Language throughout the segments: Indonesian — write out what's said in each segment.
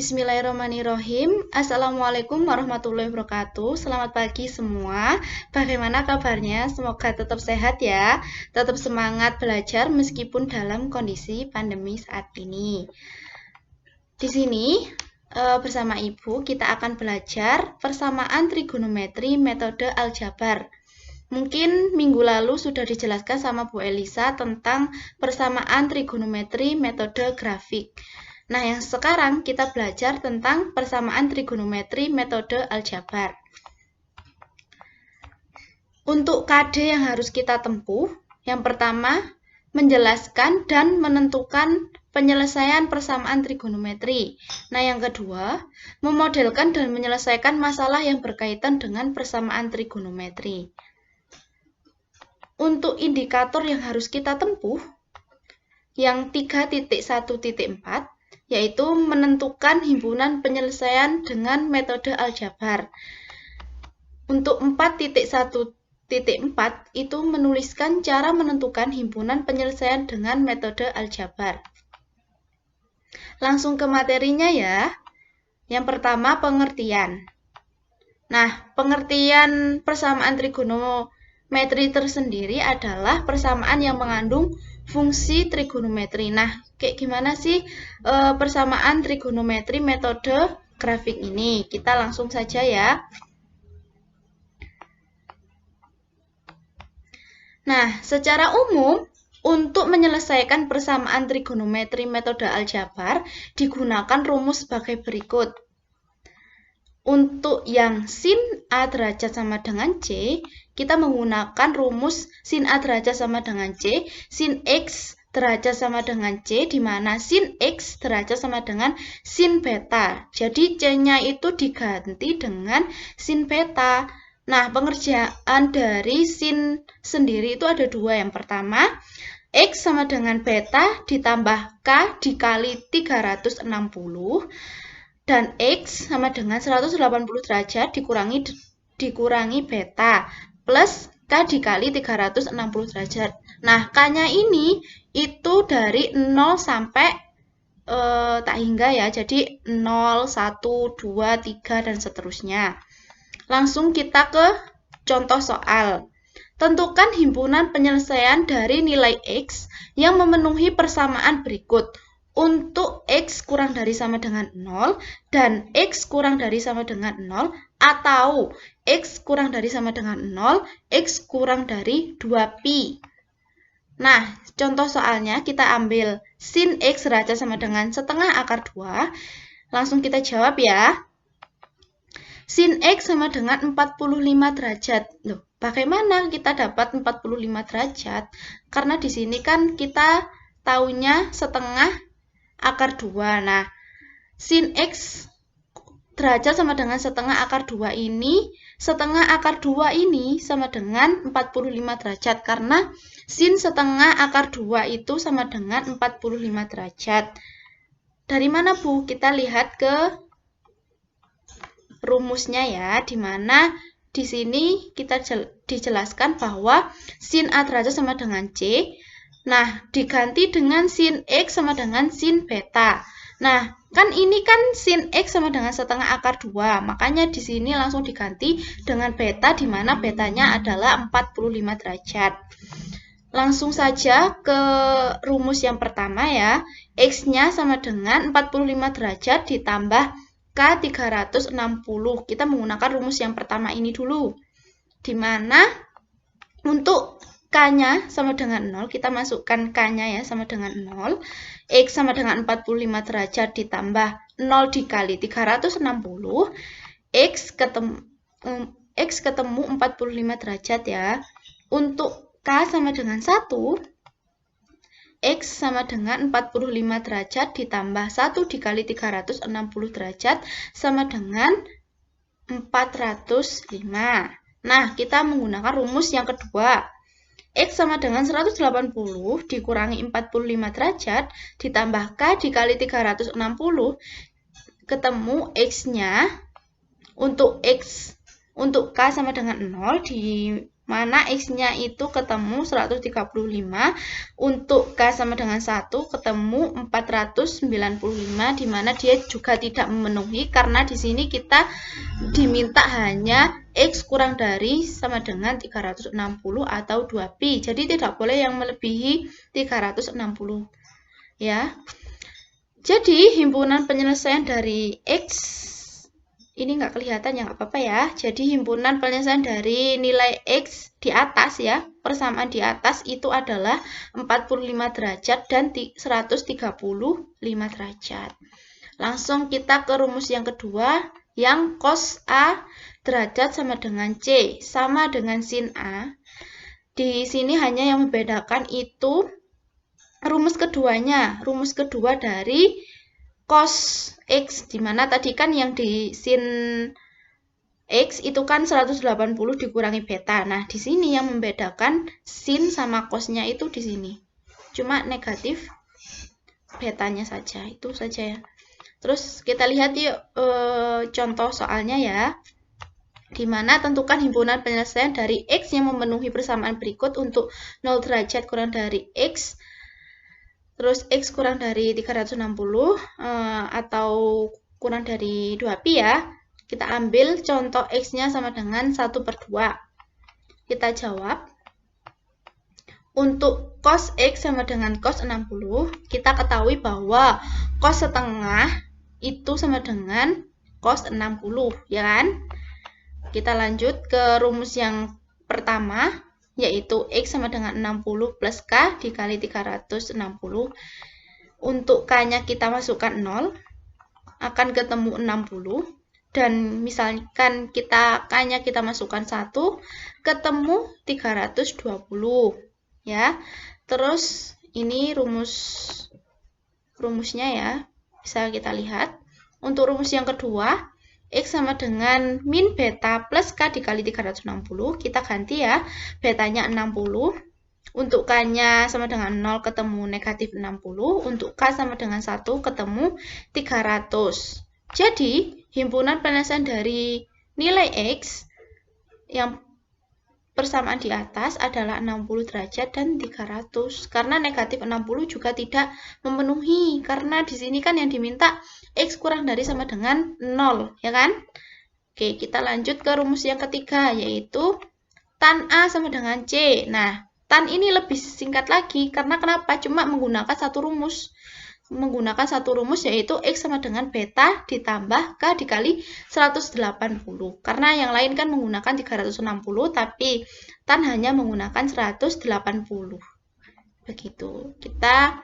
Bismillahirrahmanirrahim. Assalamualaikum warahmatullahi wabarakatuh. Selamat pagi semua. Bagaimana kabarnya? Semoga tetap sehat ya. Tetap semangat belajar meskipun dalam kondisi pandemi saat ini. Di sini bersama Ibu kita akan belajar persamaan trigonometri metode aljabar. Mungkin minggu lalu sudah dijelaskan sama Bu Elisa tentang persamaan trigonometri metode grafik. Nah, yang sekarang kita belajar tentang persamaan trigonometri metode aljabar. Untuk KD yang harus kita tempuh, yang pertama, menjelaskan dan menentukan penyelesaian persamaan trigonometri. Nah, yang kedua, memodelkan dan menyelesaikan masalah yang berkaitan dengan persamaan trigonometri. Untuk indikator yang harus kita tempuh, yang 3.1.4, yaitu menentukan himpunan penyelesaian dengan metode aljabar. Untuk 4.1.4 itu menuliskan cara menentukan himpunan penyelesaian dengan metode aljabar. Langsung ke materinya ya. Yang pertama, pengertian. Nah, pengertian persamaan trigonometri tersendiri adalah persamaan yang mengandung fungsi trigonometri. Nah, kayak gimana sih persamaan trigonometri metode grafik ini? Kita langsung saja ya. Nah, secara umum, untuk menyelesaikan persamaan trigonometri metode aljabar, digunakan rumus sebagai berikut. Untuk yang sin A derajat sama dengan C, kita menggunakan rumus sin A derajat sama dengan C, sin X derajat sama dengan C, di mana sin X derajat sama dengan sin beta. Jadi C-nya itu diganti dengan sin beta. Nah, pengerjaan dari sin sendiri itu ada dua. Yang pertama, X sama dengan beta ditambah K dikali 360. Dan X sama dengan 180 derajat dikurangi beta plus K dikali 360 derajat. Nah, K-nya ini itu dari 0 sampai tak hingga ya. Jadi 0, 1, 2, 3, dan seterusnya. Langsung kita ke contoh soal. Tentukan himpunan penyelesaian dari nilai X yang memenuhi persamaan berikut. Untuk X kurang dari sama dengan 0 dan X kurang dari sama dengan 0 atau X kurang dari sama dengan 0, X kurang dari 2pi. Nah, contoh soalnya kita ambil sin X derajat sama dengan setengah akar 2. Langsung kita jawab ya. Sin X sama dengan 45 derajat. Loh, bagaimana kita dapat 45 derajat? Karena di sini kan kita taunya setengah akar 2. Nah, sin X derajat sama dengan setengah akar 2 ini, setengah akar 2 ini sama dengan 45 derajat. Karena sin setengah akar 2 itu sama dengan 45 derajat. Dari mana, Bu? Kita lihat ke rumusnya ya, di mana di sini kita dijelaskan bahwa sin A derajat sama dengan C. Nah, diganti dengan sin X sama dengan sin beta. Nah, kan ini kan sin X sama dengan setengah akar 2. Makanya di sini langsung diganti dengan beta, di mana betanya adalah 45 derajat. Langsung saja ke rumus yang pertama ya. X-nya sama dengan 45 derajat ditambah K 360. Kita menggunakan rumus yang pertama ini dulu. Di mana untuk K-nya sama dengan 0, kita masukkan K-nya ya sama dengan 0. X sama dengan 45 derajat ditambah 0 dikali 360. X ketemu 45 derajat ya. Untuk K sama dengan 1. X sama dengan 45 derajat ditambah 1 dikali 360 derajat sama dengan 405. Nah, kita menggunakan rumus yang kedua. X sama dengan 180 dikurangi 45 derajat ditambah K dikali 360. Ketemu X-nya. Untuk K sama dengan 0 mana X-nya itu ketemu 135, untuk K sama dengan 1 ketemu 495, di mana dia juga tidak memenuhi karena di sini kita diminta hanya X kurang dari sama dengan 360 atau 2pi. Jadi tidak boleh yang melebihi 360 ya. Jadi himpunan penyelesaian dari X ini nggak kelihatan ya, nggak apa-apa ya. Jadi himpunan penyelesaian dari nilai X di atas ya, persamaan di atas itu adalah 45 derajat dan 135 derajat. Langsung kita ke rumus yang kedua, yang cos A derajat sama dengan C sama dengan sin A. Di sini hanya yang membedakan itu rumus keduanya, rumus kedua dari cos X, dimana tadi kan yang di sin X itu kan 180 dikurangi beta. Nah, di sini yang membedakan sin sama cosnya itu di sini. Cuma negatif betanya saja, itu saja ya. Terus kita lihat yuk contoh soalnya ya. Dimana tentukan himpunan penyelesaian dari X yang memenuhi persamaan berikut untuk 0 derajat kurang dari X. Terus X kurang dari 360 atau kurang dari 2pi ya. Kita ambil contoh X-nya sama dengan 1/2. Kita jawab. Untuk cos X sama dengan cos 60, kita ketahui bahwa cos setengah itu sama dengan cos 60, ya kan? Kita lanjut ke rumus yang pertama, yaitu X sama dengan 60 plus K dikali 360. Untuk K-nya kita masukkan 0, akan ketemu 60. Dan misalkan K-nya kita masukkan 1, ketemu 320. Ya, terus ini rumusnya ya, bisa kita lihat. Untuk rumus yang kedua, X sama dengan min beta plus K dikali 360. Kita ganti ya, betanya 60. Untuk K-nya sama dengan 0 ketemu negatif 60. Untuk K sama dengan 1 ketemu 300. Jadi, himpunan penyelesaian dari nilai X yang persamaan di atas adalah 60 derajat dan 300. Karena negatif 60 juga tidak memenuhi. Karena di sini kan yang diminta X kurang dari sama dengan 0, ya kan? Oke, kita lanjut ke rumus yang ketiga, yaitu tan A sama dengan C. Nah, tan ini lebih singkat lagi, karena kenapa? Cuma menggunakan satu rumus. Menggunakan satu rumus, yaitu X sama dengan beta ditambah K dikali 180. Karena yang lain kan menggunakan 360, tapi tan hanya menggunakan 180. Begitu. Kita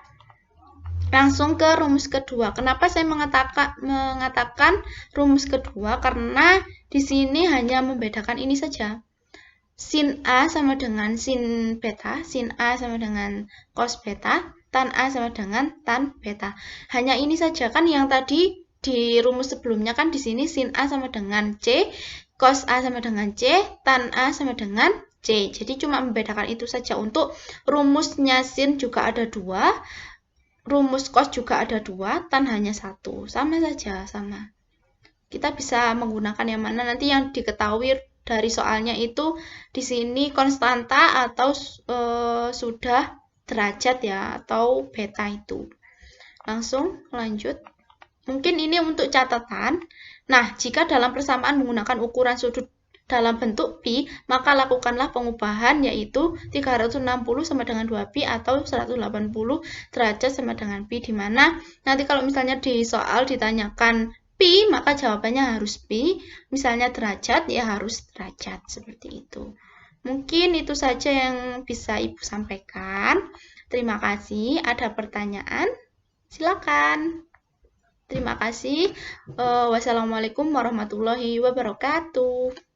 langsung ke rumus kedua. Kenapa saya mengatakan rumus kedua? Karena di sini hanya membedakan ini saja. Sin A sama dengan sin beta, sin A sama dengan cos beta, tan A sama dengan tan beta. Hanya ini saja, kan yang tadi di rumus sebelumnya kan di sini sin A sama dengan C, cos A sama dengan C, tan A sama dengan C. Jadi cuma membedakan itu saja. Untuk rumusnya sin juga ada 2. Rumus cos juga ada 2, tan hanya 1. Sama saja, sama. Kita bisa menggunakan yang mana nanti yang diketahui dari soalnya itu di sini konstanta atau sudah derajat ya, atau beta itu. Langsung lanjut. Mungkin ini untuk catatan. Nah, jika dalam persamaan menggunakan ukuran sudut dalam bentuk pi, maka lakukanlah pengubahan, yaitu 360 sama dengan 2pi atau 180 derajat sama dengan pi, dimana nanti kalau misalnya di soal ditanyakan pi, maka jawabannya harus pi. Misalnya derajat, ya harus derajat, seperti itu. Mungkin itu saja yang bisa Ibu sampaikan. Terima kasih. Ada pertanyaan? Silakan. Terima kasih. Wassalamualaikum warahmatullahi wabarakatuh.